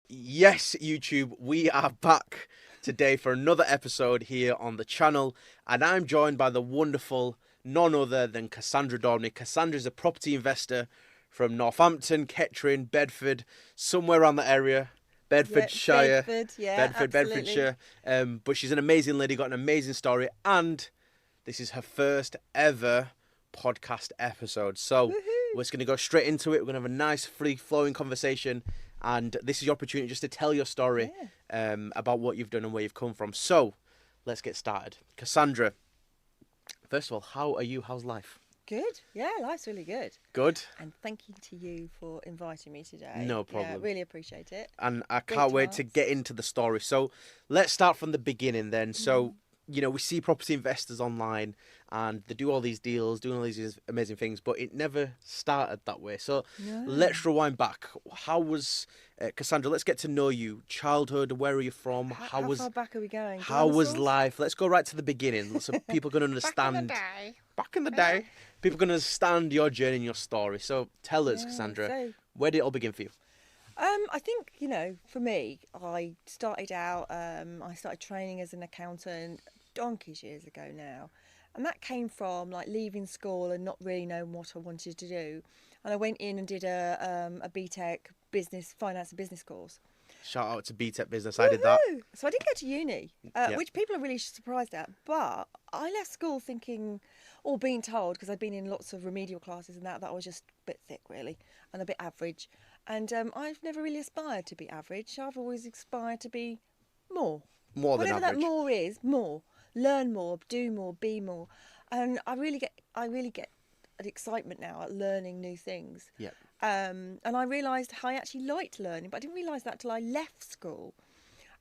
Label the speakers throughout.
Speaker 1: Yes, YouTube, we are back today for another episode here on the channel, and I'm joined by the wonderful none other than Casandra Daubney. Cassandra is a property investor from Northampton, Kettering, Bedford, somewhere around the area,
Speaker 2: Yeah,
Speaker 1: Bedfordshire,
Speaker 2: Bedford. Yeah, absolutely.
Speaker 1: Bedfordshire. But she's an amazing lady, got an amazing story, and this is her first ever podcast episode. So
Speaker 2: Woohoo!
Speaker 1: we're just going to go straight into it. We're going to have a nice, free-flowing conversation, and this is your opportunity just to tell your story
Speaker 2: Yeah.
Speaker 1: about what you've done and where you've come from. So let's get started. Cassandra, first of all, how are you? How's life?
Speaker 2: Good. Yeah, life's really good.
Speaker 1: Good?
Speaker 2: And thank you to you for inviting me today.
Speaker 1: No
Speaker 2: Yeah,
Speaker 1: problem.
Speaker 2: really appreciate it.
Speaker 1: And I
Speaker 2: Great
Speaker 1: can't wait to
Speaker 2: chance.
Speaker 1: get into the story. So let's start from the beginning then. So, we see property investors online and they do all these deals, doing all these amazing things, but it never started that way. So
Speaker 2: No.
Speaker 1: let's rewind back. How was, Cassandra, let's get to know you. Childhood, where are you from?
Speaker 2: How far back are we going?
Speaker 1: How was
Speaker 2: Dinosaurs?
Speaker 1: life? Let's go right to the beginning so people can
Speaker 2: Back in the
Speaker 1: understand.
Speaker 2: day.
Speaker 1: Back in the day. People can understand your journey and your story. So tell us,
Speaker 2: Yeah,
Speaker 1: Cassandra,
Speaker 2: so
Speaker 1: where did it all begin for you?
Speaker 2: I think, for me, I started out, I started training as an accountant donkeys years ago now. And that came from like leaving school and not really knowing what I wanted to do. And I went in and did a BTEC business, finance and business course.
Speaker 1: Shout out to BTEC Business. I did that.
Speaker 2: Woohoo! So I didn't go to uni,
Speaker 1: Yeah.
Speaker 2: which people are really surprised at. But I left school thinking, or being told, because I'd been in lots of remedial classes and that I was just a bit thick, really, and a bit average. And I've never really aspired to be average. I've always aspired to be more.
Speaker 1: More than
Speaker 2: Whatever that
Speaker 1: average.
Speaker 2: more is, more. Learn more, do more, be more. And I really get an excitement now at learning new things.
Speaker 1: Yeah.
Speaker 2: And I realised I actually liked learning, but I didn't realise that till I left school.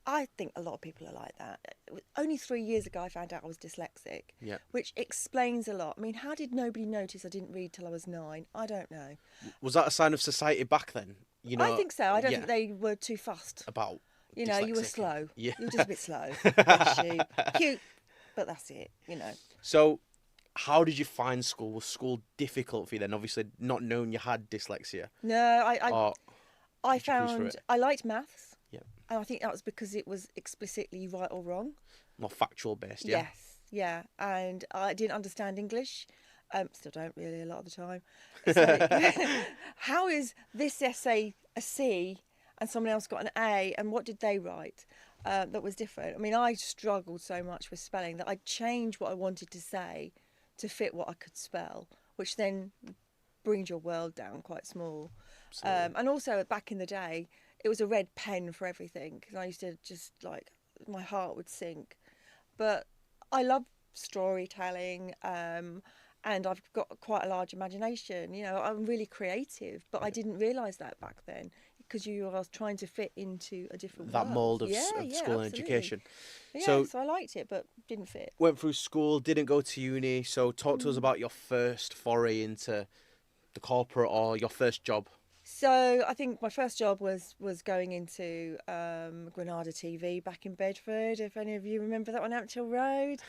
Speaker 2: I think a lot of people are like that. Only 3 years ago, I found out I was dyslexic,
Speaker 1: Yeah.
Speaker 2: which explains a lot. I mean, how did nobody notice I didn't read till I was 9? I don't know.
Speaker 1: Was that a sign of society back then?
Speaker 2: I think so. I don't
Speaker 1: yeah,
Speaker 2: think they were too fussed.
Speaker 1: about
Speaker 2: You were
Speaker 1: dyslexic.
Speaker 2: slow.
Speaker 1: Yeah.
Speaker 2: You were just a bit slow. Bless you. Cute, but that's it.
Speaker 1: So, how did you find school? Was school difficult for you then? Obviously, not knowing you had dyslexia.
Speaker 2: No,
Speaker 1: Or
Speaker 2: I
Speaker 1: did you cruise through
Speaker 2: found
Speaker 1: it?
Speaker 2: I liked maths,
Speaker 1: Yeah.
Speaker 2: and I think that was because it was explicitly right or wrong.
Speaker 1: More factual based, yeah.
Speaker 2: Yes, yeah, and I didn't understand English. Still don't really a lot of the time. It's like, how is this essay a C and someone else got an A, and what did they write that was different? I mean, I struggled so much with spelling that I'd change what I wanted to say to fit what I could spell, which then brings your world down quite small.
Speaker 1: Absolutely.
Speaker 2: And also back in the day, it was a red pen for everything because I used to just like my heart would sink. But I love storytelling, and I've got quite a large imagination. I'm really creative, but I didn't realise that back then because you are trying to fit into a different
Speaker 1: That
Speaker 2: world.
Speaker 1: mould of,
Speaker 2: Yeah,
Speaker 1: of
Speaker 2: yeah,
Speaker 1: school and
Speaker 2: absolutely.
Speaker 1: education.
Speaker 2: Yeah,
Speaker 1: So,
Speaker 2: so I liked it, but didn't fit.
Speaker 1: went through school, didn't go to uni. So, talk to us about your first foray into the corporate or your first job.
Speaker 2: So I think my first job was going into Granada TV back in Bedford. If any of you remember that one, Outchill Road,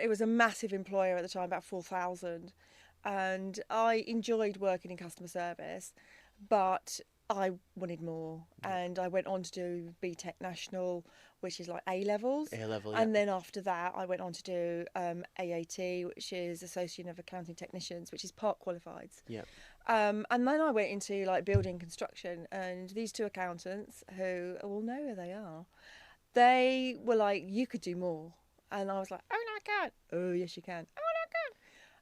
Speaker 2: it was a massive employer at the time, about 4,000, and I enjoyed working in customer service, but I wanted more, and I went on to do BTEC National, which is like A levels.
Speaker 1: A level, yeah.
Speaker 2: And then after that, I went on to do AAT, which is Association of Accounting Technicians, which is part qualified.
Speaker 1: Yeah.
Speaker 2: And then I went into like building construction, and these two accountants who all know where they are, they were like, "You could do more," and I was like, "Oh no, I can't." "Oh yes, you can." "Oh no, I can't."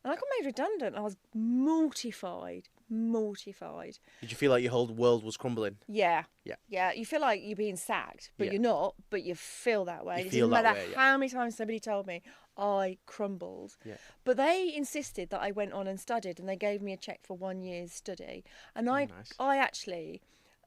Speaker 2: And I got made redundant. I was mortified.
Speaker 1: Did you feel like your whole world was crumbling?
Speaker 2: Yeah.
Speaker 1: Yeah.
Speaker 2: Yeah. You feel like you're being sacked, but
Speaker 1: Yeah.
Speaker 2: you're not. But you feel that way.
Speaker 1: You
Speaker 2: It
Speaker 1: feel
Speaker 2: doesn't
Speaker 1: that
Speaker 2: matter
Speaker 1: way, yeah.
Speaker 2: how many times somebody told me I crumbled.
Speaker 1: Yeah.
Speaker 2: But they insisted that I went on and studied, and they gave me a cheque for 1 year's study. And
Speaker 1: Nice.
Speaker 2: I actually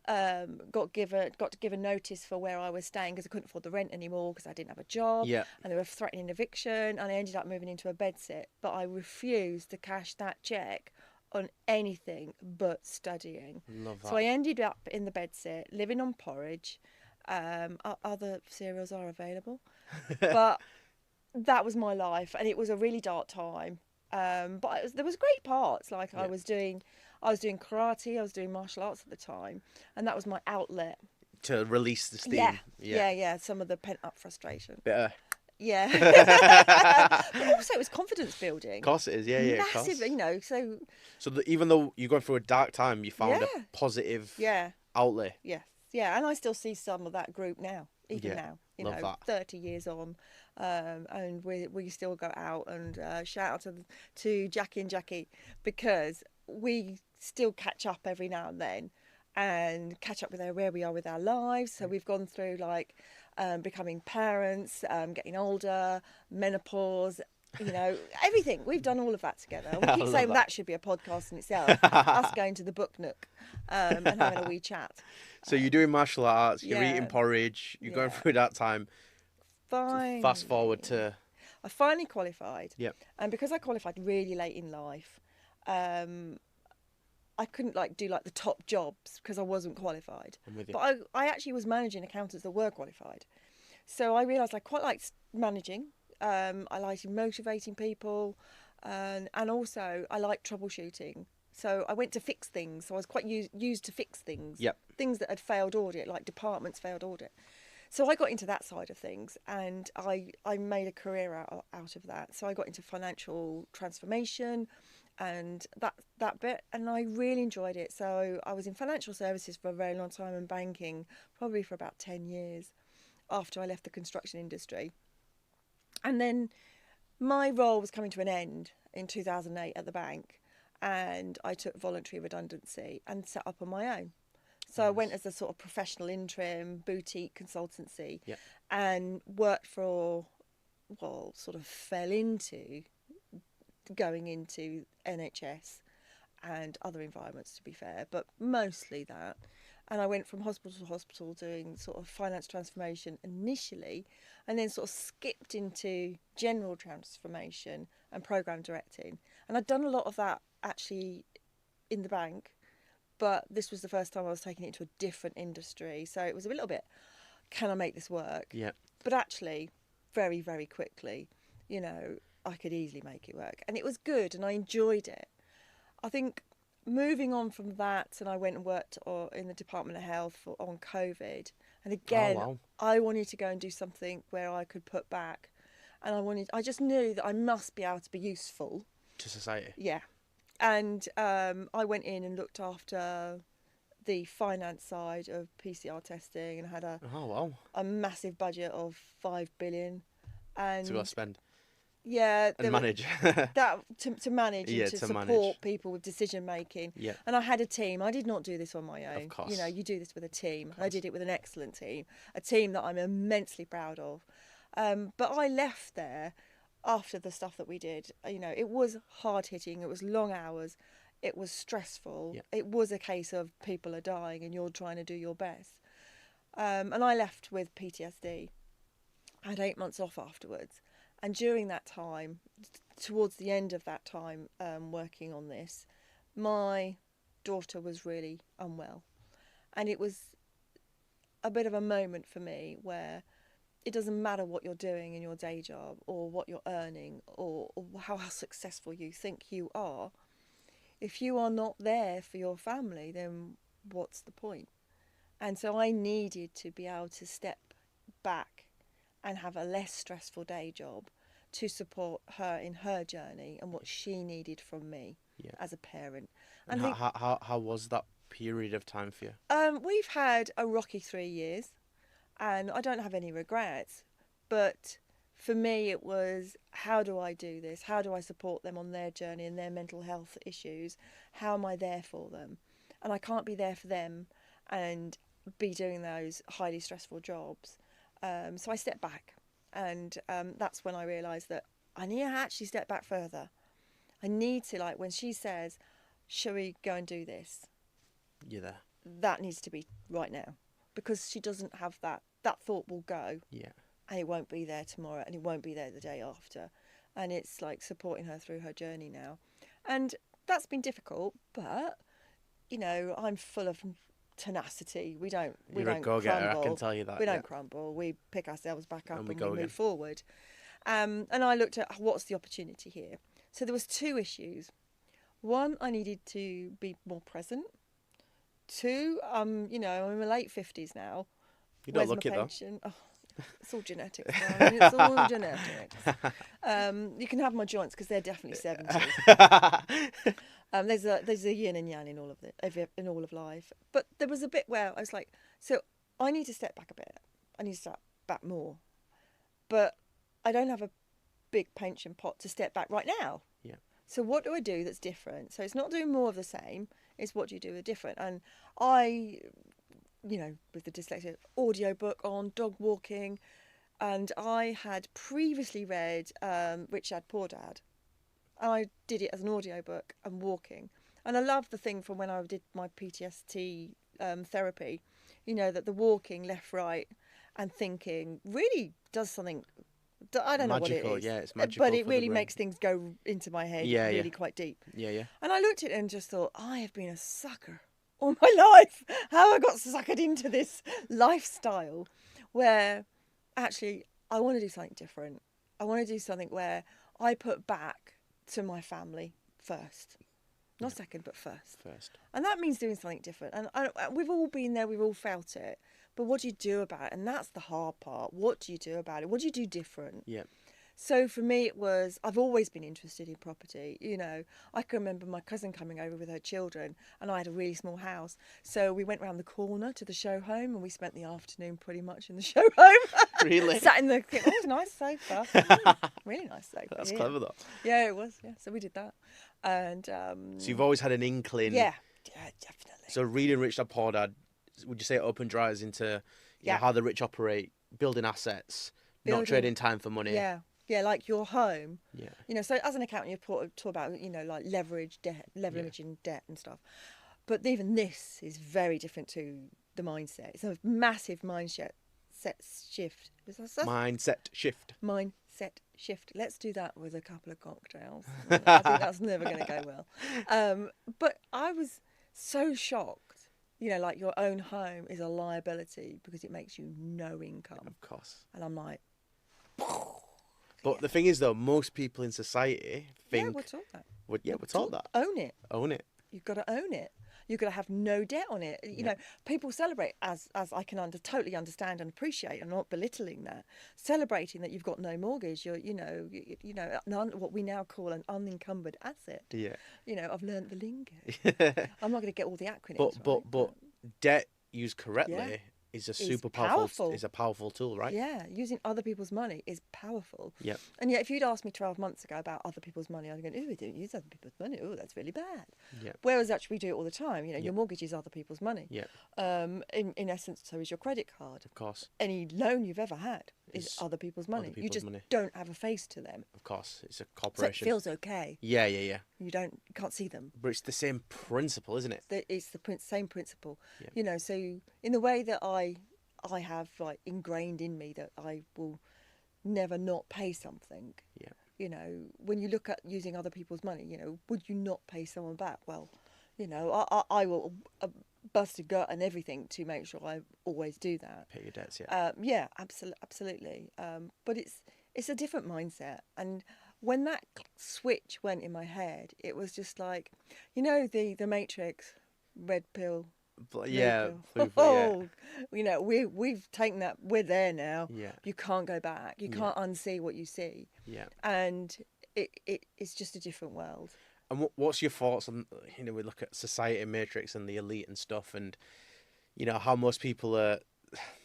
Speaker 2: got to give a notice for where I was staying because I couldn't afford the rent anymore because I didn't have a job.
Speaker 1: Yeah.
Speaker 2: And they were threatening eviction, and I ended up moving into a bedsit. But I refused to cash that cheque on anything but studying.
Speaker 1: Love that.
Speaker 2: So I ended up in the bedsit, living on porridge. Other cereals are available, but that was my life, and it was a really dark time. But there was great parts. I was doing karate, I was doing martial arts at the time, and that was my outlet.
Speaker 1: to release the steam.
Speaker 2: Yeah. Some of the pent up frustration.
Speaker 1: Bitter.
Speaker 2: Yeah. But also it was confidence building.
Speaker 1: Of course it is. Yeah,
Speaker 2: Massive, you know. So
Speaker 1: even though you're going through a dark time, you found a
Speaker 2: Yeah.
Speaker 1: positive
Speaker 2: yeah,
Speaker 1: outlet.
Speaker 2: yeah, and I still see some of that group now, even
Speaker 1: Yeah,
Speaker 2: now. You
Speaker 1: love
Speaker 2: know,
Speaker 1: that.
Speaker 2: 30 years on, and we still go out and shout out to Jackie and Jackie, because we still catch up every now and then, and catch up with where we are with our lives. So we've gone through like becoming parents, getting older, menopause. You know, everything. We've done all of that together. We
Speaker 1: I
Speaker 2: keep
Speaker 1: love
Speaker 2: saying
Speaker 1: that.
Speaker 2: that should be a podcast in itself. Us going to the book nook and having a wee chat.
Speaker 1: So you're doing martial arts, you're
Speaker 2: yeah.
Speaker 1: eating porridge, you're going
Speaker 2: Yeah.
Speaker 1: through that time.
Speaker 2: Fine.
Speaker 1: Fast forward to
Speaker 2: I finally qualified.
Speaker 1: Yep.
Speaker 2: And because I qualified really late in life, I couldn't do the top jobs because I wasn't qualified.
Speaker 1: I'm with you.
Speaker 2: But I actually was managing accountants that were qualified. So I realised I quite liked managing. I liked motivating people, and also I liked troubleshooting. So I went to fix things. So I was quite used to fix things.
Speaker 1: Yep.
Speaker 2: Things that had failed audit, like departments failed audit. So I got into that side of things, and I made a career out of that. So I got into financial transformation and that bit, and I really enjoyed it. So I was in financial services for a very long time, and banking probably for about 10 years after I left the construction industry. And then my role was coming to an end in 2008 at the bank, and I took voluntary redundancy and set up on my own. So I went as a sort of professional interim boutique consultancy, and worked for, sort of fell into going into NHS and other environments, to be fair, but mostly that. And I went from hospital to hospital doing sort of finance transformation initially, and then sort of skipped into general transformation and program directing. And I'd done a lot of that actually in the bank, but this was the first time I was taking it into a different industry. So it was a little bit, can I make this work?
Speaker 1: Yeah.
Speaker 2: But actually, very, very quickly, I could easily make it work. And it was good, and I enjoyed it. I think moving on from that, and I went and worked in the Department of Health on COVID. And again, I wanted to go and do something where I could put back. And I just knew that I must be able to be useful.
Speaker 1: To society.
Speaker 2: Yeah. And I went in and looked after the finance side of PCR testing, and had a massive budget of 5 billion. And
Speaker 1: to go spend.
Speaker 2: Yeah.
Speaker 1: And manage.
Speaker 2: to manage and to support people with decision making.
Speaker 1: Yeah.
Speaker 2: And I had a team. I did not do this on my own.
Speaker 1: Of course.
Speaker 2: You do this with a team. I did it with an excellent team, a team that I'm immensely proud of. But I left there after the stuff that we did. It was hard hitting. It was long hours. It was stressful.
Speaker 1: Yeah.
Speaker 2: It was a case of people are dying and you're trying to do your best. And I left with PTSD. I had 8 months off afterwards. And during that time, towards the end of that time working on this, my daughter was really unwell. And it was a bit of a moment for me where it doesn't matter what you're doing in your day job, or what you're earning, or how successful you think you are. If you are not there for your family, then what's the point? And so I needed to be able to step back and have a less stressful day job to support her in her journey and what she needed from me as a parent.
Speaker 1: And how was that period of time for you?
Speaker 2: We've had a rocky 3 years, and I don't have any regrets. But for me, it was, how do I do this? How do I support them on their journey and their mental health issues? How am I there for them? And I can't be there for them and be doing those highly stressful jobs. So I stepped back, and that's when I realised that I need to actually step back further. I need to, when she says, shall we go and do this?
Speaker 1: You're there.
Speaker 2: That needs to be right now, because she doesn't have that thought will go.
Speaker 1: Yeah.
Speaker 2: And it won't be there tomorrow, and it won't be there the day after. And it's supporting her through her journey now. And that's been difficult, but, I'm full of tenacity. We don't crumble.
Speaker 1: I can tell you that.
Speaker 2: We don't crumble. We pick ourselves back up and we
Speaker 1: go again.
Speaker 2: move forward. And I looked at what's the opportunity here. So there was 2 issues. One, I needed to be more present. 2. You know, I'm in my late 50s now.
Speaker 1: You don't
Speaker 2: Where's
Speaker 1: look
Speaker 2: my
Speaker 1: it though.
Speaker 2: pension? Oh, it's all genetics, darling. It's all genetics. You can have my joints because they're definitely 70. There's a yin and yang in all of life. But there was a bit where I was like, so I need to step back a bit. I need to step back more. But I don't have a big pension pot to step back right now.
Speaker 1: Yeah.
Speaker 2: So what do I do that's different? So it's not doing more of the same. It's what do you do that's different? And with the dyslexia, audiobook on dog walking, and I had previously read Rich Dad Poor Dad. And I did it as an audiobook and walking. And I love the thing from when I did my PTSD therapy, that the walking left, right, and thinking really does something. I don't know what it is.
Speaker 1: Yeah, it's magical.
Speaker 2: But it really makes things go into my head really quite deep.
Speaker 1: Yeah, yeah.
Speaker 2: And I looked at it and just thought, I have been a sucker all my life. How I got suckered into this lifestyle where actually I want to do something different. I want to do something where I put back to my family first. Not second, but first. And that means doing something different. And we've all been there, we've all felt it. But what do you do about it? And that's the hard part. What do you do about it? What do you do different?
Speaker 1: Yeah.
Speaker 2: So for me, it was, I've always been interested in property. I can remember my cousin coming over with her children, and I had a really small house. So we went round the corner to the show home, and we spent the afternoon pretty much in the show home.
Speaker 1: Really?
Speaker 2: Sat in the, it was a nice sofa. Really nice sofa.
Speaker 1: That's clever though.
Speaker 2: Yeah, it was. Yeah, so we did that. And
Speaker 1: so you've always had an inkling.
Speaker 2: Yeah, definitely.
Speaker 1: So reading Rich Dad Poor Dad, would you say it opened your eyes into how the rich operate, building assets, not trading time for money?
Speaker 2: Yeah. Yeah, like your home.
Speaker 1: Yeah.
Speaker 2: So as an accountant, you talk about, like leveraging debt and stuff. But even this is very different to the mindset. It's a massive mindset shift.
Speaker 1: Mindset shift.
Speaker 2: Mindset shift. Let's do that with a couple of cocktails. I think that's never going to go well. But I was so shocked. Like your own home is a liability because it makes you no income.
Speaker 1: Of course.
Speaker 2: And I'm like...
Speaker 1: But the thing is, though, most people in society think...
Speaker 2: Yeah, we're taught that.
Speaker 1: We're taught that.
Speaker 2: Own it.
Speaker 1: Own it.
Speaker 2: You've got to own it. You've got to have no debt on it. People celebrate, as I can totally understand and appreciate. I'm not belittling that. Celebrating that you've got no mortgage. You're, what we now call an unencumbered asset.
Speaker 1: Yeah.
Speaker 2: I've learnt the lingo. I'm not going to get all the acronyms.
Speaker 1: But debt used correctly is a super powerful. Is a powerful tool, right?
Speaker 2: Yeah, using other people's money is powerful.
Speaker 1: Yeah.
Speaker 2: And yet, if you'd asked me 12 months ago about other people's money, I'd go, "Oh, we don't use other people's money. Oh, that's really bad."
Speaker 1: Yeah.
Speaker 2: Whereas actually, we do it all the time. Your mortgage is other people's money.
Speaker 1: Yeah.
Speaker 2: In essence, so is your credit card.
Speaker 1: Of course.
Speaker 2: Any loan you've ever had is other people's money. You just don't have a face to them.
Speaker 1: Of course, it's a corporation.
Speaker 2: So it feels okay.
Speaker 1: Yeah.
Speaker 2: You can't see them.
Speaker 1: But it's the same principle, isn't it?
Speaker 2: It's the same principle.
Speaker 1: Yeah.
Speaker 2: So in the way that I have like ingrained in me that I will never not pay something.
Speaker 1: Yeah.
Speaker 2: When you look at using other people's money, would you not pay someone back? Well, I will bust a gut and everything to make sure I always do that.
Speaker 1: Pay your debts,
Speaker 2: absolutely. But it's a different mindset. And when that switch went in my head, it was just like, the Matrix, red pill.
Speaker 1: Yeah.
Speaker 2: We've taken that. We're there now.
Speaker 1: Yeah.
Speaker 2: You can't go back. You can't unsee what you see.
Speaker 1: Yeah.
Speaker 2: And it's just a different world.
Speaker 1: And what's your thoughts on, we look at society matrix and the elite and stuff, and how most people are,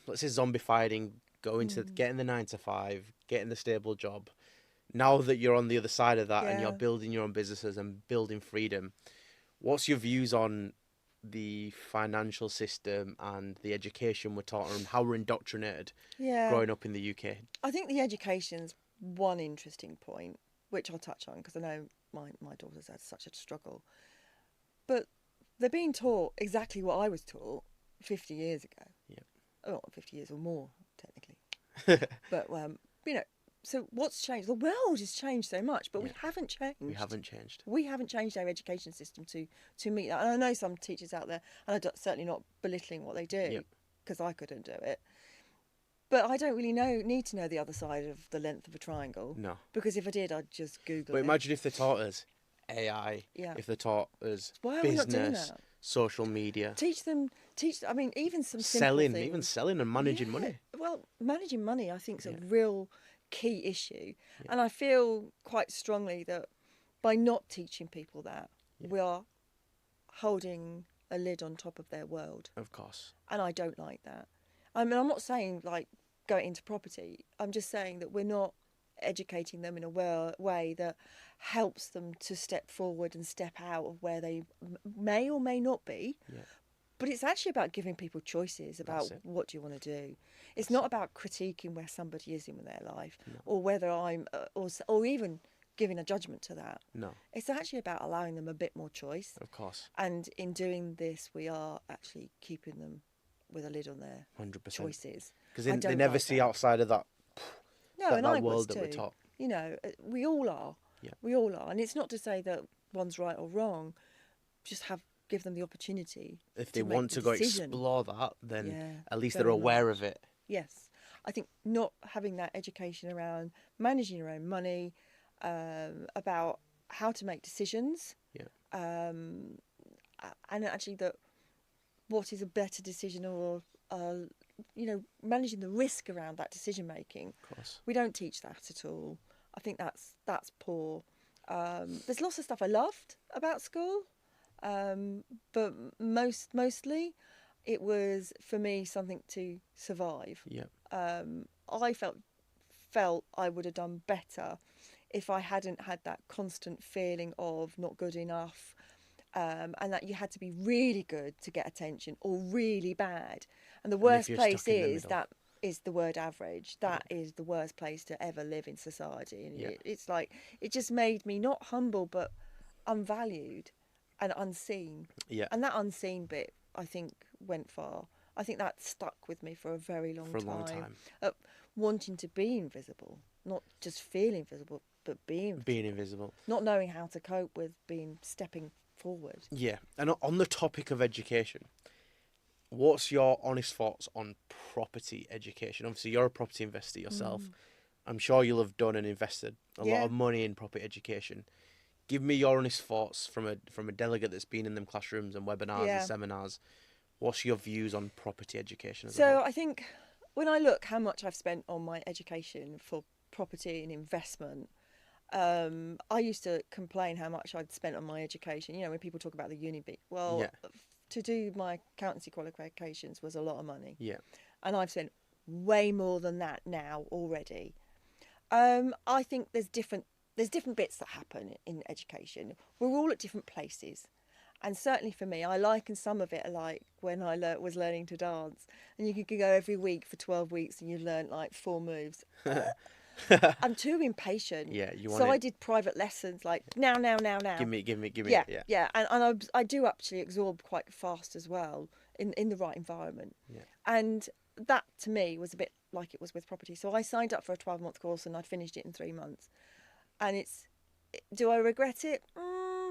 Speaker 1: let's say, zombified, going to getting the 9 to 5, getting the stable job. Now that you're on the other side of that and you're building your own businesses and building freedom, what's your views on the financial system and the education we're taught and how we're indoctrinated growing up in the UK?
Speaker 2: I think the education's one interesting point, which I'll touch on because I know my daughter's had such a struggle. But they're being taught exactly what I was taught 50 years ago.
Speaker 1: Yeah.
Speaker 2: Oh, 50 years or more, technically. But, so what's changed? The world has changed so much, but we haven't changed.
Speaker 1: We haven't changed.
Speaker 2: We haven't changed our education system to meet that. And I know some teachers out there, and I'm certainly not belittling what they do, because I couldn't do it. But I don't really need to know the other side of the length of a triangle.
Speaker 1: No.
Speaker 2: Because if I did, I'd just Google it.
Speaker 1: But imagine if they taught us AI, if they taught us
Speaker 2: Why are
Speaker 1: business,
Speaker 2: we not doing that?
Speaker 1: social media,
Speaker 2: I mean, even some simple
Speaker 1: selling,
Speaker 2: things.
Speaker 1: even selling and managing money.
Speaker 2: Well, managing money, I think, is a real key issue, and I feel quite strongly that by not teaching people that, we are holding a lid on top of their world.
Speaker 1: Of course.
Speaker 2: And I don't like that. I mean, I'm not saying like go into property. I'm just saying that we're not educating them in a way that helps them to step forward and step out of where they may or may not be.
Speaker 1: Yeah.
Speaker 2: But it's actually about giving people choices about what do you want to do. It's not about critiquing where somebody is in their life, or whether I'm, or even giving a judgment to that.
Speaker 1: No.
Speaker 2: It's actually about allowing them a bit more choice.
Speaker 1: Of course.
Speaker 2: And in doing this, we are actually keeping them with a lid on their
Speaker 1: 100%.
Speaker 2: choices.
Speaker 1: Because they never see outside of that.
Speaker 2: That
Speaker 1: world that we're taught.
Speaker 2: You know, we all are.
Speaker 1: Yeah.
Speaker 2: We all are. And it's not to say that one's right or wrong. Just give them the opportunity.
Speaker 1: If they want to go explore that, then at least they're aware of it.
Speaker 2: Yes. I think not having that education around managing your own money, about how to make decisions, and actually that what is a better decision, or managing the risk around that decision making.
Speaker 1: Of course. We
Speaker 2: don't teach that at all. I think that's poor. There's lots of stuff I loved about school, but mostly it was for me something to survive.
Speaker 1: Yeah.
Speaker 2: I felt I would have done better if I hadn't had that constant feeling of not good enough, and that you had to be really good to get attention or really bad. And the worst place is the word average. That is the worst place to ever live in society. And it's like, it just made me not humble, but unvalued and unseen. Yeah. And that unseen bit, I think, went far. I think that stuck with me for a very long time. Wanting to be invisible, not just feeling visible, but being
Speaker 1: invisible.
Speaker 2: Not knowing how to cope with stepping forward.
Speaker 1: Yeah. And on the topic of education, what's your honest thoughts on property education? Obviously, you're a property investor yourself. I'm sure you'll have done and invested a lot of money in property education. Give me your honest thoughts from a delegate that's been in them classrooms and webinars and seminars. What's your views on property education?
Speaker 2: So I think when I look how much I've spent on my education for property and investment, I used to complain how much I'd spent on my education. You know, when people talk about the uni bit, to do my accountancy qualifications was a lot of money. Yeah. And I've spent way more than that now already. I think there's different bits that happen in education. We're all at different places. And certainly for me, I liken some of it like when I was learning to dance. And you could go every week for 12 weeks and you learn like 4 moves. I'm too impatient.
Speaker 1: Yeah,
Speaker 2: I did private lessons like now.
Speaker 1: Give me.
Speaker 2: Yeah. And I do actually absorb quite fast as well in the right environment. Yeah. And that to me was a bit like it was with property. So I signed up for a 12-month course and I'd finished it in 3 months. And do I regret it?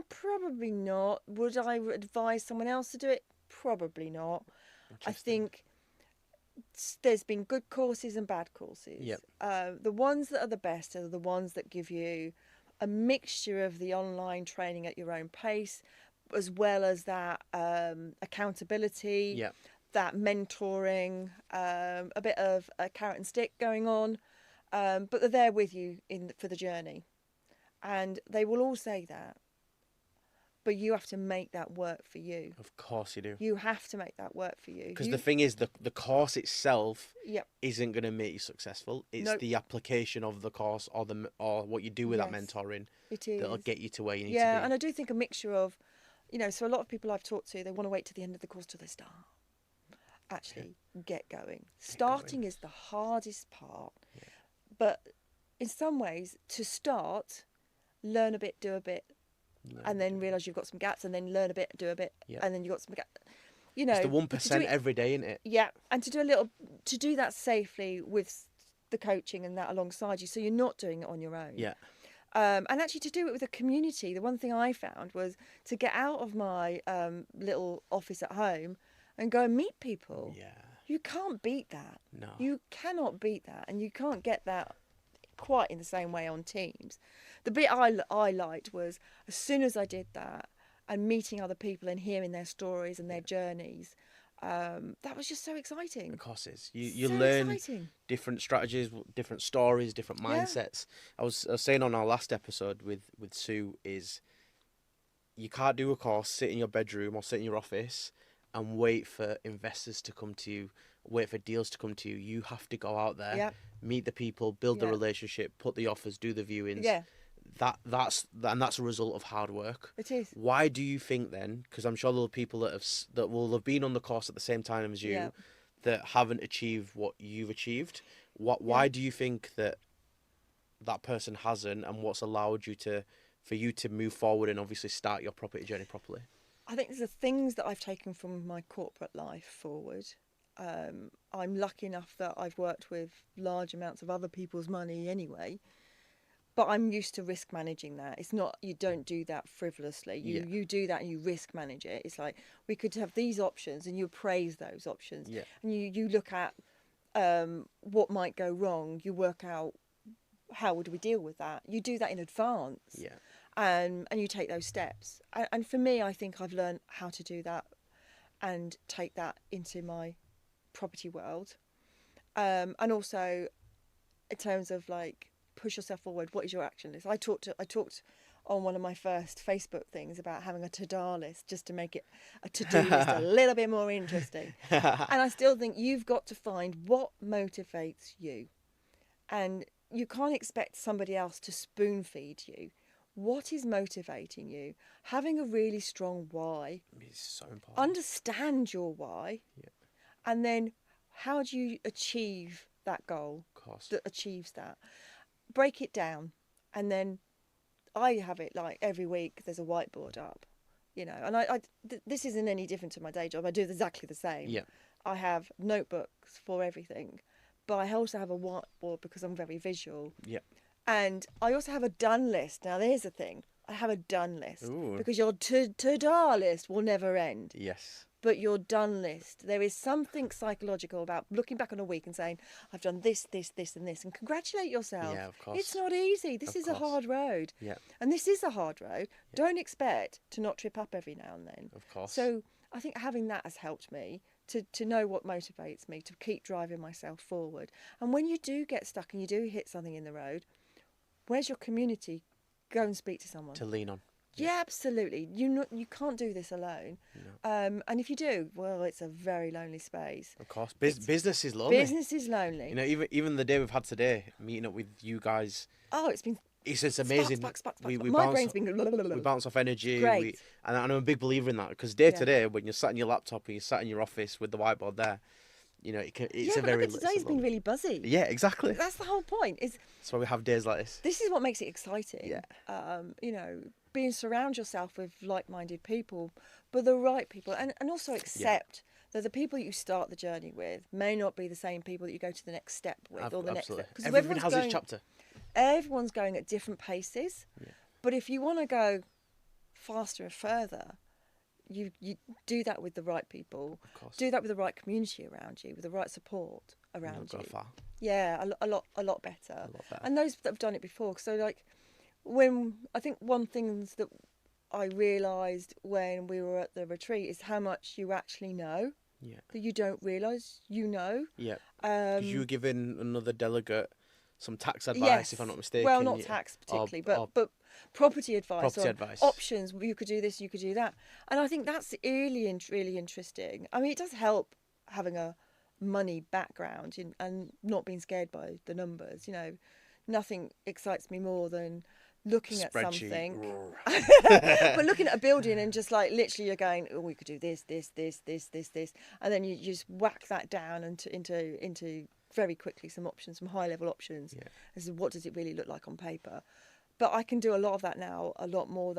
Speaker 2: Probably not. Would I advise someone else to do it? Probably not. I think there's been good courses and bad courses. Yep. The ones that are the best are the ones that give you a mixture of the online training at your own pace, as well as that accountability, that mentoring, a bit of a carrot and stick going on, but they're there with you for the journey. And they will all say that. But you have to make that work for you.
Speaker 1: Of course you do.
Speaker 2: You have to make that work for you.
Speaker 1: Because the thing is, the course itself isn't going to make you successful. It's the application of the course or what you do with that mentoring that'll get you to where you need to be.
Speaker 2: Yeah, and I do think a mixture of, so a lot of people I've talked to, they want to wait to the end of the course till they start. Actually, get going. Starting is the hardest part. Yeah. But in some ways, to start, learn a bit, do a bit, and then realise you've got some gaps, and then learn a bit, do a bit, and then you've got some gaps.
Speaker 1: It's the 1% every day, isn't it?
Speaker 2: Yeah, and to do that safely with the coaching and that alongside you, so you're not doing it on your own. Yeah. And actually to do it with a community. The one thing I found was to get out of my little office at home and go and meet people. Yeah. You can't beat that. No. You cannot beat that, and you can't get that quite in the same way on Teams. The bit I liked was as soon as I did that, and meeting other people and hearing their stories and their journeys. That was just so exciting.
Speaker 1: Of course, it's you
Speaker 2: So
Speaker 1: learn
Speaker 2: exciting.
Speaker 1: different strategies, different stories, different
Speaker 2: Yeah.
Speaker 1: mindsets. I was saying on our last episode with Sue is you can't do a course, sit in your bedroom or sit in your office and wait for investors to come to you, wait for deals to come to you. You have to go out there,
Speaker 2: Yeah.
Speaker 1: meet the people, build the
Speaker 2: Yeah.
Speaker 1: relationship, put the offers, do the viewings.
Speaker 2: Yeah,
Speaker 1: That's a result of hard work.
Speaker 2: it is.
Speaker 1: Why do you think then? Because I'm sure there are people that will have been on the course at the same time as you
Speaker 2: Yeah.
Speaker 1: that haven't achieved what you've achieved. Why do you think that person hasn't, and what's allowed you for you to move forward and obviously start your property journey properly?
Speaker 2: I think there's the things that I've taken from my corporate life forward. I'm lucky enough that I've worked with large amounts of other people's money anyway, but I'm used to risk managing that. It's not, you don't do that frivolously. You do that and you risk manage it. It's like, we could have these options and you appraise those options.
Speaker 1: Yeah.
Speaker 2: And you look at what might go wrong. You work out how would we deal with that. You do that in advance.
Speaker 1: Yeah.
Speaker 2: And you take those steps. And for me, I think I've learned how to do that and take that into my property world. And also in terms of like, push yourself forward. What is your action list? I talked on one of my first Facebook things about having a to-do list, just to make it a to-do list a little bit more interesting. And I still think you've got to find what motivates you. And you can't expect somebody else to spoon feed you. What is motivating you? Having a really strong why.
Speaker 1: It's so important.
Speaker 2: Understand your why.
Speaker 1: Yeah.
Speaker 2: And then how do you achieve that goal?
Speaker 1: Of course.
Speaker 2: That achieves that. Break it down. And then I have it like every week there's a whiteboard up, you know, and this isn't any different to my day job. I do exactly the same.
Speaker 1: Yeah.
Speaker 2: I have notebooks for everything, but I also have a whiteboard because I'm very visual.
Speaker 1: Yeah.
Speaker 2: And I also have a done list. Now, there's the thing. I have a done list.
Speaker 1: Ooh.
Speaker 2: Because your to-do list will never end.
Speaker 1: Yes.
Speaker 2: But your done list, there is something psychological about looking back on a week and saying, I've done this, this, this, and this, and congratulate yourself.
Speaker 1: Yeah, of course.
Speaker 2: It's not easy. This is a hard road.
Speaker 1: Yeah.
Speaker 2: And this is a hard road. Yeah. Don't expect to not trip up every now and then.
Speaker 1: Of course.
Speaker 2: So I think having that has helped me to know what motivates me, to keep driving myself forward. And when you do get stuck and you do hit something in the road, where's your community? Go and speak to someone.
Speaker 1: To lean on.
Speaker 2: Yeah, absolutely. You can't do this alone. No. And if you do, well, it's a very lonely space.
Speaker 1: Of course. Business is lonely.
Speaker 2: Business is lonely.
Speaker 1: You know, even the day we've had today, meeting up with you guys.
Speaker 2: Oh, it's been...
Speaker 1: It's amazing.
Speaker 2: Sparks.
Speaker 1: We
Speaker 2: My brain's been...
Speaker 1: We bounce off energy.
Speaker 2: Great.
Speaker 1: And I'm a big believer in that, because day to day, when you're sat in your laptop and you're sat in your office with the whiteboard there, you know, it's a very...
Speaker 2: Yeah, today's been really buzzy.
Speaker 1: Yeah, exactly.
Speaker 2: That's the whole point.
Speaker 1: That's why we have days like this.
Speaker 2: This is what makes it exciting.
Speaker 1: Yeah.
Speaker 2: You know, surround yourself with like-minded people, but the right people, and also accept that the people you start the journey with may not be the same people that you go to the next step with, or the next step.
Speaker 1: Because everyone has its chapter.
Speaker 2: Everyone's going at different paces, but if you want to go faster and further, you do that with the right people.
Speaker 1: Of course.
Speaker 2: Do that with the right community around you, with the right support around you.
Speaker 1: Go far.
Speaker 2: Yeah, a lot better. And those that have done it before. So like, when I think one thing that I realised when we were at the retreat is how much you actually know. Yeah. That you don't realise you know.
Speaker 1: Yeah. You were giving another delegate some tax advice, if I'm not mistaken.
Speaker 2: Well, not tax particularly, but property advice. Options. You could do this, you could do that. And I think that's really interesting. I mean, it does help having a money background and not being scared by the numbers. You know, nothing excites me more than looking at something, but looking at a building and just like literally you're going, oh, we could do this, and then you just whack that down into very quickly some options, some high level options. Yeah. As to what does it really look like on paper? But I can do a lot of that now, a lot more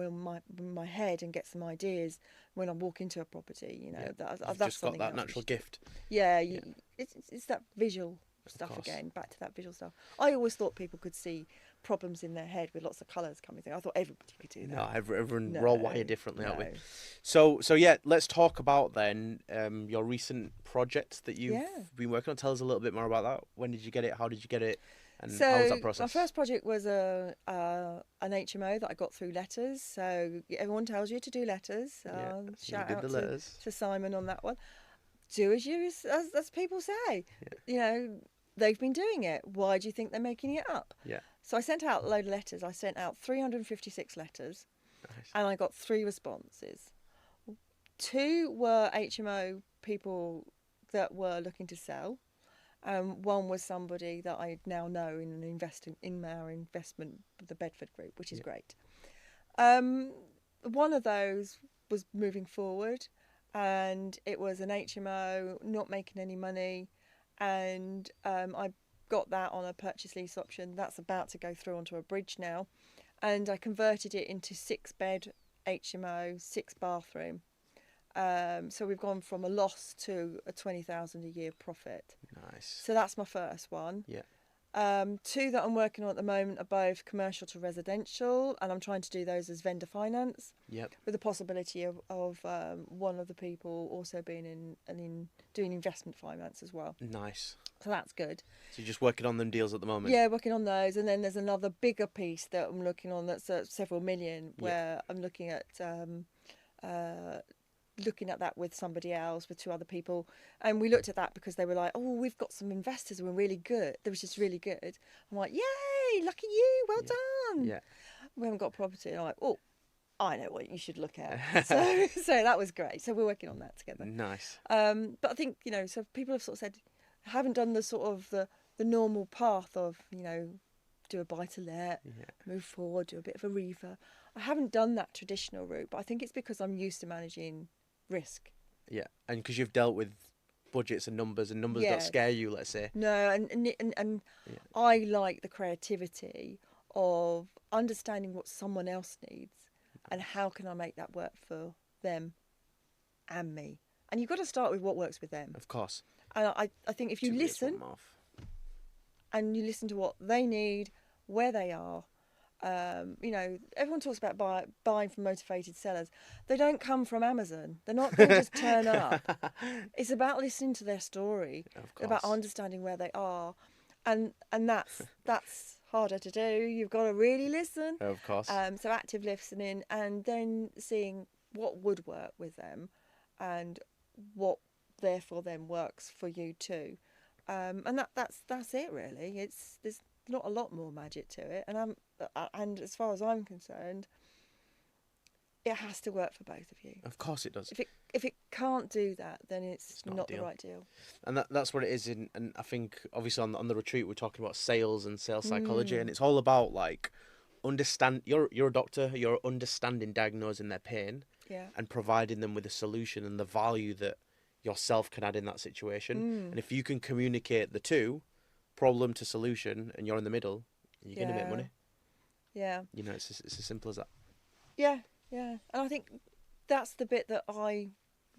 Speaker 2: in my head, and get some ideas when I walk into a property. You know,
Speaker 1: that's
Speaker 2: just
Speaker 1: got that natural gift.
Speaker 2: Yeah, it's that visual stuff again. Back to that visual stuff. I always thought people could see problems in their head with lots of colours coming through. I thought everybody could do that.
Speaker 1: No, we're all wired differently, aren't we? So yeah, let's talk about then your recent project that you've been working on. Tell us a little bit more about that. When did you get it? How did you get it? And
Speaker 2: So
Speaker 1: how was that process?
Speaker 2: my first project was an HMO that I got through letters. So everyone tells you to do letters.
Speaker 1: Yeah, so you
Speaker 2: Shout
Speaker 1: did
Speaker 2: out
Speaker 1: the letters.
Speaker 2: to Simon on that one. Do as people say.
Speaker 1: Yeah.
Speaker 2: You know, they've been doing it. Why do you think they're making it up?
Speaker 1: Yeah.
Speaker 2: So I sent out a load of letters. I sent out 356 letters,
Speaker 1: Nice.
Speaker 2: and I got 3 responses. 2 were HMO people that were looking to sell. One was somebody that I now know in our investment, the Bedford Group, which is great. One of those was moving forward, and it was an HMO not making any money, and I got that on a purchase lease option. That's about to go through onto a bridge now, and I converted it into 6-bed HMO, 6 bathroom. So we've gone from a loss to a 20,000 a year profit.
Speaker 1: Nice.
Speaker 2: So that's my first one.
Speaker 1: Yeah.
Speaker 2: 2 that I'm working on at the moment are both commercial to residential, and I'm trying to do those as vendor finance.
Speaker 1: Yep.
Speaker 2: With the possibility of one of the people also being doing investment finance as well.
Speaker 1: Nice.
Speaker 2: So that's good.
Speaker 1: So you're just working on them deals at the moment?
Speaker 2: Yeah, working on those, and then there's another bigger piece that I'm looking on that's several million, where I'm looking at that with somebody else, with 2 other people, and we looked at that because they were like, "Oh, we've got some investors who are really good." They was just really good. I'm like, "Yay, lucky you, well done."
Speaker 1: Yeah.
Speaker 2: We haven't got property. And I'm like, "Oh, I know what you should look at." So that was great. So we're working on that together.
Speaker 1: Nice.
Speaker 2: But I think, so people have sort of said, haven't done the sort of the normal path of, do a buy to let, move forward, do a bit of a refurb. I haven't done that traditional route, but I think it's because I'm used to managing risk.
Speaker 1: Yeah, and because you've dealt with budgets and numbers don't scare you, let's say.
Speaker 2: No, and I like the creativity of understanding what someone else needs and how can I make that work for them and me. And you've got to start with what works with them.
Speaker 1: Of course.
Speaker 2: And I think if you listen and you listen to what they need, where they are, everyone talks about buying from motivated sellers. They don't come from Amazon. They just turn up. It's about listening to their story, about understanding where they are, and that's harder to do. You've got to really listen.
Speaker 1: Of course.
Speaker 2: So active listening, and then seeing what would work with them, and what therefore then works for you too. And that's it really. There's not a lot more magic to it, and as far as I'm concerned, it has to work for both of you.
Speaker 1: Of course it does.
Speaker 2: If it can't do that, then it's not the right deal.
Speaker 1: And that's what it is. And I think obviously on the retreat we're talking about sales and sales psychology, and it's all about like understand. You're a doctor. You're understanding, diagnosing their pain, and providing them with a solution and the value that yourself can add in that situation. And if you can communicate the two, problem to solution, and you're in the middle, you're going to make money.
Speaker 2: Yeah.
Speaker 1: It's as simple as that.
Speaker 2: Yeah. And I think that's the bit that I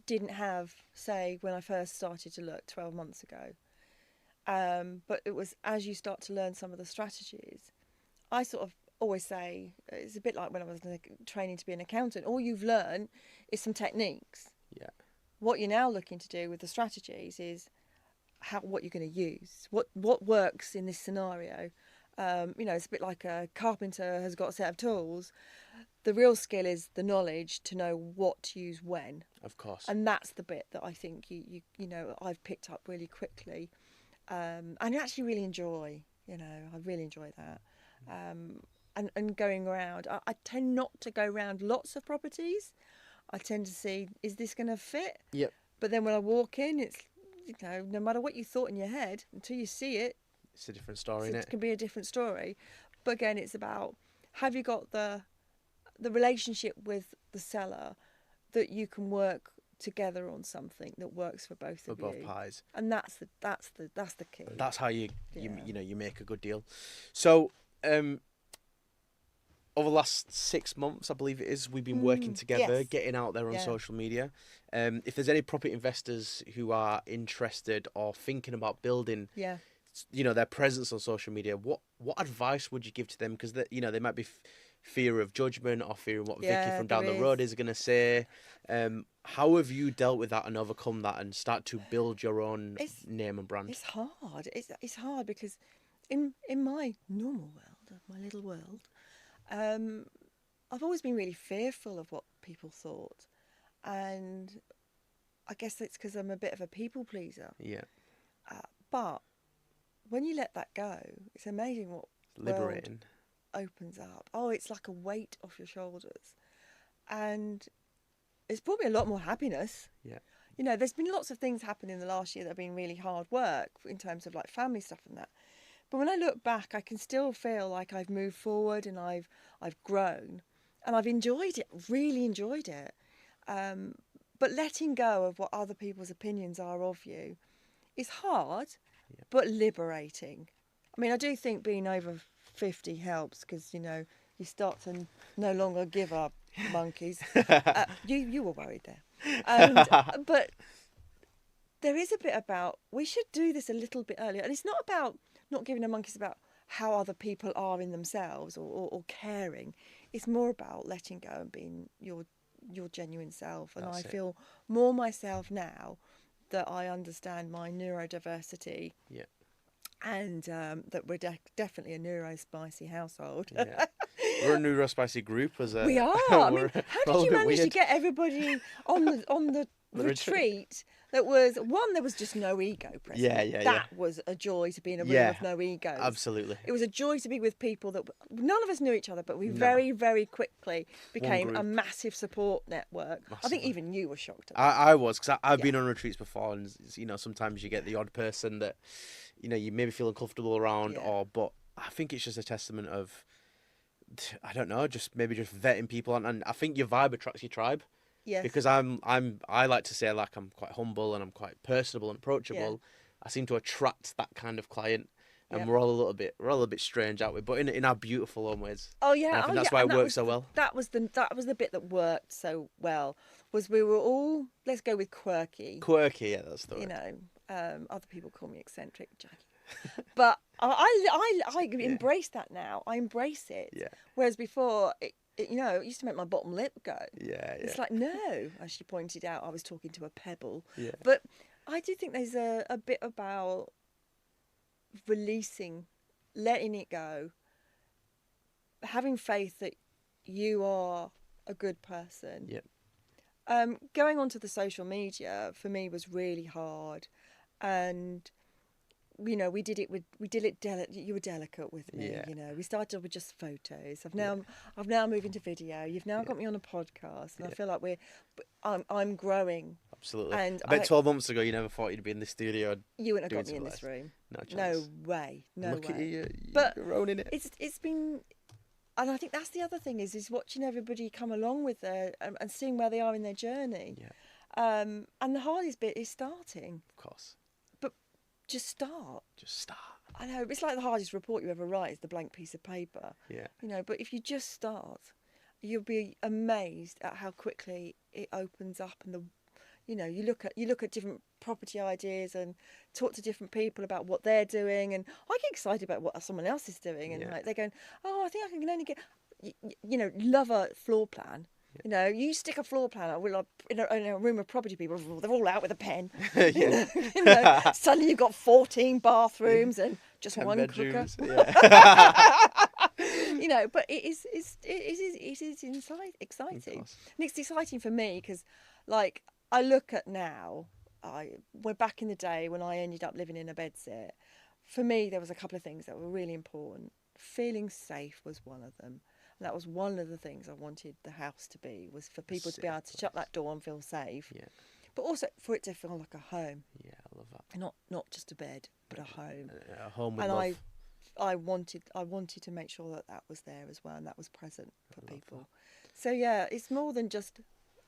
Speaker 2: didn't have, say, when I first started to look 12 months ago. But it was as you start to learn some of the strategies, I sort of always say, it's a bit like when I was training to be an accountant, all you've learned is some techniques.
Speaker 1: Yeah.
Speaker 2: What you're now looking to do with the strategies is what you're going to use, what works in this scenario. It's a bit like a carpenter has got a set of tools. The real skill is the knowledge to know what to use when.
Speaker 1: Of course. And
Speaker 2: that's the bit that I think I've picked up really quickly, and I actually really enjoy. I really enjoy that. And going around, I tend not to go around lots of properties. I tend to see, is this going to fit?
Speaker 1: Yep.
Speaker 2: But then when I walk in, it's no matter what you thought in your head, until you see it,
Speaker 1: it's a different story,
Speaker 2: it can be a different story. But again, it's about, have you got the relationship with the seller that you can work together on something that works for both of you,
Speaker 1: for both parties, and
Speaker 2: that's the key.
Speaker 1: That's how you make a good deal. So over the last 6 months, I believe it is, we've been working together, getting out there on social media. If there's any property investors who are interested or thinking about building, their presence on social media, what advice would you give to them? Because they might be fear of judgment or fear of what Vicky from down the road is going to say. How have you dealt with that and overcome that and start to build your own name and brand?
Speaker 2: It's hard. It's hard because in my normal world, my little world, I've always been really fearful of what people thought, and I guess it's because I'm a bit of a people pleaser.
Speaker 1: Yeah.
Speaker 2: But when you let that go, it's amazing what
Speaker 1: Liberating.
Speaker 2: world opens up. Oh, it's like a weight off your shoulders, and it's brought me a lot more happiness.
Speaker 1: Yeah.
Speaker 2: You know, there's been lots of things happen in the last year that have been really hard work in terms of like family stuff and that. But when I look back, I can still feel like I've moved forward and I've grown, and I've enjoyed it, really enjoyed it. But letting go of what other people's opinions are of you is hard, but liberating. I mean, I do think being over 50 helps because, you know, you start to no longer give up monkeys. You were worried there. But there is a bit about, we should do this a little bit earlier. And it's not about not giving a monkeys about how other people are in themselves or caring. It's more about letting go and being your genuine self. And I feel more myself now that I understand my neurodiversity.
Speaker 1: Yeah.
Speaker 2: And that we're definitely a neurospicy household.
Speaker 1: Yeah. We're a neurospicy group as a.
Speaker 2: We are. I mean, how did you manage to get everybody on the retreat? That was one. There was just no ego present. That was a joy to be in a room of no egos.
Speaker 1: Absolutely.
Speaker 2: It was a joy to be with people that none of us knew each other, but we very, very quickly became a massive support network. Massively. I think even you were shocked at that.
Speaker 1: I was, because I've been on retreats before, and you know, sometimes you get the odd person that, you know, you maybe feel uncomfortable around, but I think it's just a testament of, I don't know, just vetting people, and I think your vibe attracts your tribe.
Speaker 2: Yes.
Speaker 1: Because I like to say, like, I'm quite humble and I'm quite personable and approachable. Yeah. I seem to attract that kind of client, and we're all a little bit strange, aren't we? But in our beautiful own ways.
Speaker 2: Oh yeah,
Speaker 1: and I think that's why it works so well.
Speaker 2: That was the bit that worked so well. Was we were all, let's go with quirky.
Speaker 1: Quirky, yeah, that's the word.
Speaker 2: You know, other people call me eccentric, Jackie. But I embrace that now. I embrace it.
Speaker 1: Yeah.
Speaker 2: Whereas before, you know, it used to make my bottom lip go.
Speaker 1: Yeah.
Speaker 2: It's like, no, as she pointed out, I was talking to a pebble.
Speaker 1: Yeah.
Speaker 2: But I do think there's a bit about releasing, letting it go, having faith that you are a good person.
Speaker 1: Yeah.
Speaker 2: Going onto the social media for me was really hard, and you know, you were delicate with me. You know, we started with just photos. I've now moved into video. You've now got me on a podcast, and I feel like I'm growing.
Speaker 1: Absolutely.
Speaker 2: And
Speaker 1: I bet 12 months ago you never thought you'd be in the studio.
Speaker 2: You wouldn't have got me in this room.
Speaker 1: No chance.
Speaker 2: No way. No
Speaker 1: Look
Speaker 2: way.
Speaker 1: at you.
Speaker 2: But
Speaker 1: you're owning it.
Speaker 2: It's been, and I think that's the other thing is watching everybody come along with and seeing where they are in their journey.
Speaker 1: Yeah.
Speaker 2: And the hardest bit is starting.
Speaker 1: Of course.
Speaker 2: Just start. I know, it's like the hardest report you ever write is the blank piece of paper.
Speaker 1: Yeah.
Speaker 2: You know, but if you just start, you'll be amazed at how quickly it opens up, and you look at different property ideas and talk to different people about what they're doing, and I get excited about what someone else is doing, and like they're going, oh, I think I can only get, you know, love a floor plan. You know, you stick a floor plan in a room of property people, they're all out with a pen. You know, suddenly you've got 14 bathrooms and just
Speaker 1: 10
Speaker 2: one
Speaker 1: bedrooms.
Speaker 2: cooker.
Speaker 1: Yeah.
Speaker 2: You know, but it is exciting. And it's exciting for me because, like, I look at now, we're back in the day when I ended up living in a bedsit. For me, there was a couple of things that were really important. Feeling safe was one of them. And that was one of the things I wanted the house to be, was for people to be able to shut that door and feel safe.
Speaker 1: Yeah.
Speaker 2: But also for it to feel like a home.
Speaker 1: Yeah, I love that.
Speaker 2: And not just a bed, but a home.
Speaker 1: A home with
Speaker 2: and
Speaker 1: love.
Speaker 2: I wanted to make sure that was there as well, and that was present for people. So yeah, it's more than just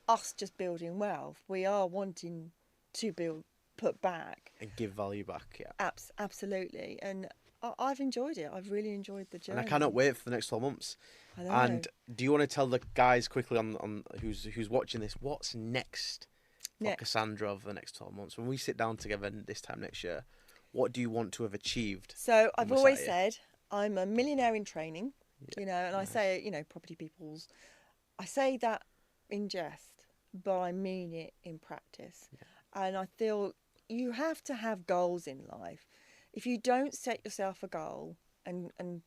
Speaker 2: us just building wealth. We are wanting to put back.
Speaker 1: And give value back, yeah.
Speaker 2: Absolutely. And I've enjoyed it. I've really enjoyed the journey.
Speaker 1: And I cannot wait for the next 12 months.
Speaker 2: I know.
Speaker 1: And do you want to tell the guys quickly on who's watching this, what's next for Casandra over the next 12 months? When we sit down together this time next year, what do you want to have achieved?
Speaker 2: So I've always said I'm a millionaire in training, you know, and I say, you know, property peoples, I say that in jest, but I mean it in practice. Yeah. And I feel you have to have goals in life. if you don't set yourself a goal and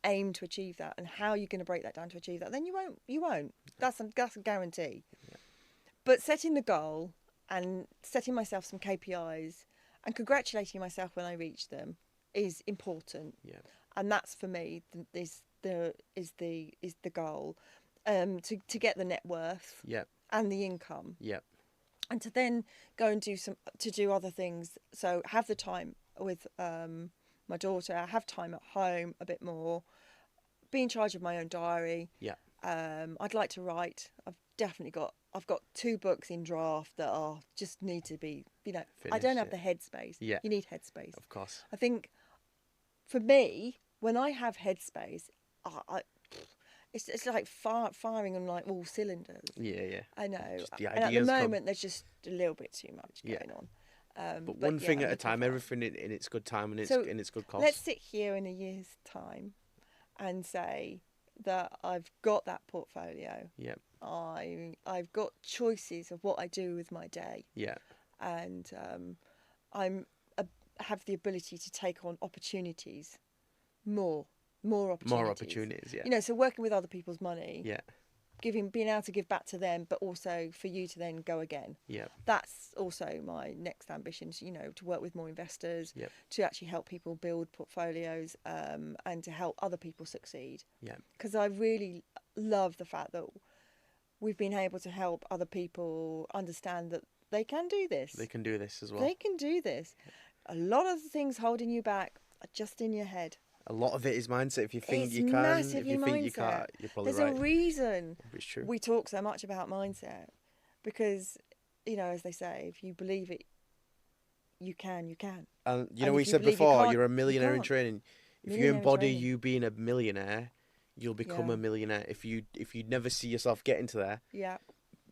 Speaker 2: aim to achieve that, and how you're going to break that down to achieve that, then you won't. That's a guarantee. Yeah. But setting the goal and setting myself some KPIs and congratulating myself when I reach them is important.
Speaker 1: Yeah.
Speaker 2: And that's for me is the goal, to get the net worth.
Speaker 1: Yeah.
Speaker 2: And the income.
Speaker 1: Yeah.
Speaker 2: And to then go and do other things. So have the time with my daughter, have time at home a bit more, be in charge of my own diary.
Speaker 1: Yeah.
Speaker 2: I'd like to write. I've got 2 books in draft that just need to be, finished, I don't have the headspace.
Speaker 1: Yeah.
Speaker 2: You need headspace.
Speaker 1: Of course.
Speaker 2: I think for me, when I have headspace, it's like firing on like all cylinders.
Speaker 1: Yeah.
Speaker 2: I know.
Speaker 1: The
Speaker 2: and at the moment, there's just a little bit too much going on.
Speaker 1: But one thing at a time, everything in its good time and in its good cost.
Speaker 2: Let's sit here in a year's time and say that I've got that portfolio.
Speaker 1: Yeah.
Speaker 2: I've got choices of what I do with my day.
Speaker 1: Yeah.
Speaker 2: And have the ability to take on opportunities, more opportunities.
Speaker 1: More opportunities, yeah.
Speaker 2: So working with other people's money.
Speaker 1: Yeah.
Speaker 2: Being able to give back to them, but also for you to then go again.
Speaker 1: Yeah.
Speaker 2: That's also my next ambition, to work with more investors, to actually help people build portfolios, and to help other people succeed.
Speaker 1: Yeah.
Speaker 2: Because I really love the fact that we've been able to help other people understand that they can do this.
Speaker 1: They can do this as well.
Speaker 2: They can do this. A lot of the things holding you back are just in your head.
Speaker 1: A lot of it is mindset. If you think
Speaker 2: it's
Speaker 1: you can, if
Speaker 2: massively
Speaker 1: you think
Speaker 2: mindset.
Speaker 1: you can't, you're probably
Speaker 2: There's
Speaker 1: right.
Speaker 2: a reason
Speaker 1: It's true.
Speaker 2: we talk so much about mindset, because, as they say, if you believe it, you can.
Speaker 1: And
Speaker 2: And
Speaker 1: we
Speaker 2: if you
Speaker 1: said
Speaker 2: believe you
Speaker 1: before,
Speaker 2: can't,
Speaker 1: you're a
Speaker 2: you
Speaker 1: millionaire in
Speaker 2: can't.
Speaker 1: training. If you
Speaker 2: Millionaire in
Speaker 1: embody
Speaker 2: training.
Speaker 1: you being a millionaire, you'll become
Speaker 2: Yeah.
Speaker 1: a millionaire. If you never see yourself getting to there,
Speaker 2: Yeah.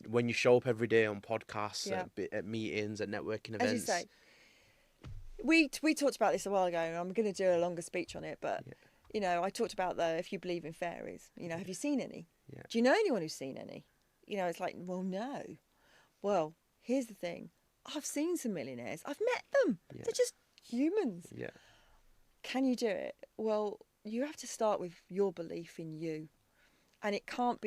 Speaker 1: when you show up every day on podcasts,
Speaker 2: Yeah.
Speaker 1: at meetings, at networking events.
Speaker 2: As you say, we talked about this a while ago, and I'm going to do a longer speech on it, but I talked about if you believe in fairies, have you seen any?
Speaker 1: Yeah.
Speaker 2: Do you know anyone who's seen any? It's like, well, no. Well, here's the thing. I've seen some millionaires. I've met them.
Speaker 1: Yeah.
Speaker 2: They're just humans.
Speaker 1: Yeah.
Speaker 2: Can you do it? Well, you have to start with your belief in you. And it can't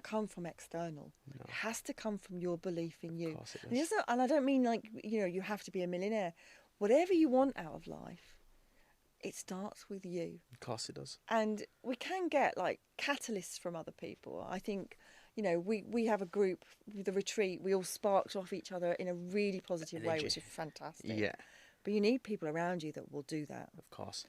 Speaker 2: come from external.
Speaker 1: No.
Speaker 2: It has to come from your belief in you.
Speaker 1: Of course it does.
Speaker 2: And I don't mean like, you have to be a millionaire. Whatever you want out of life, it starts with you.
Speaker 1: Of course it does.
Speaker 2: And we can get like catalysts from other people. I think, we have a group with the retreat. We all sparked off each other in a really positive way, which is fantastic.
Speaker 1: Yeah.
Speaker 2: But you need people around you that will do that.
Speaker 1: Of course.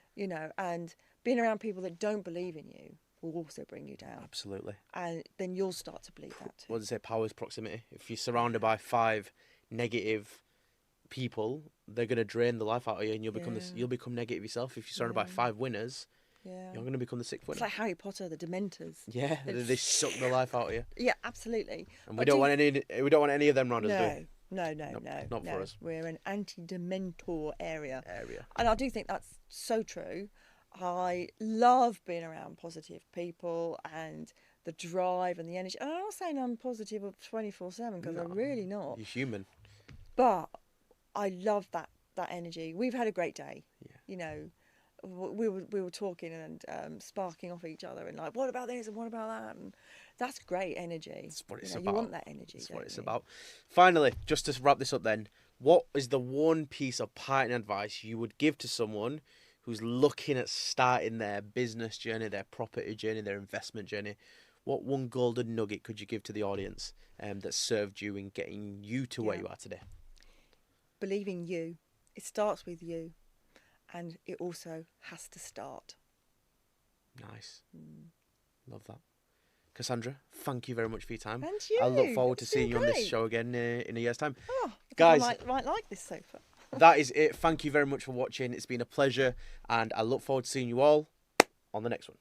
Speaker 2: And being around people that don't believe in you will also bring you down.
Speaker 1: Absolutely.
Speaker 2: And then you'll start to believe that too.
Speaker 1: What does it say? Power is proximity. If you're surrounded by 5 negative people, they're going to drain the life out of you, and you'll become negative yourself. If you're surrounded by 5 winners, you're going to become the 6th winner.
Speaker 2: It's like Harry Potter, the Dementors.
Speaker 1: Yeah, they suck the life out of you.
Speaker 2: Yeah, absolutely.
Speaker 1: And we don't want any of them around us, do we?
Speaker 2: No.
Speaker 1: Not for us.
Speaker 2: We're an anti-dementor area. And I do think that's so true. I love being around positive people and the drive and the energy. And I'm not saying I'm positive 24/7, because I'm really not.
Speaker 1: You're human.
Speaker 2: But I love that energy. We've had a great day.
Speaker 1: Yeah.
Speaker 2: We were talking and sparking off each other, and like, what about this and what about that? And that's great energy.
Speaker 1: That's what it's about.
Speaker 2: You want that energy.
Speaker 1: That's what it's about. Finally, just to wrap this up then, what is the one piece of parting advice you would give to someone who's looking at starting their business journey, their property journey, their investment journey? What one golden nugget could you give to the audience that served you in getting you to where you are today?
Speaker 2: Believe in you. It starts with you, and it also has to start.
Speaker 1: Nice. Love that. Casandra, thank you very much for your time.
Speaker 2: And you.
Speaker 1: I look forward to
Speaker 2: It's
Speaker 1: seeing
Speaker 2: been
Speaker 1: you on this
Speaker 2: great.
Speaker 1: show again in a year's time.
Speaker 2: Oh,
Speaker 1: Guys,
Speaker 2: I might like this sofa.
Speaker 1: that is it. Thank you very much for watching. It's been a pleasure, and I look forward to seeing you all on the next one.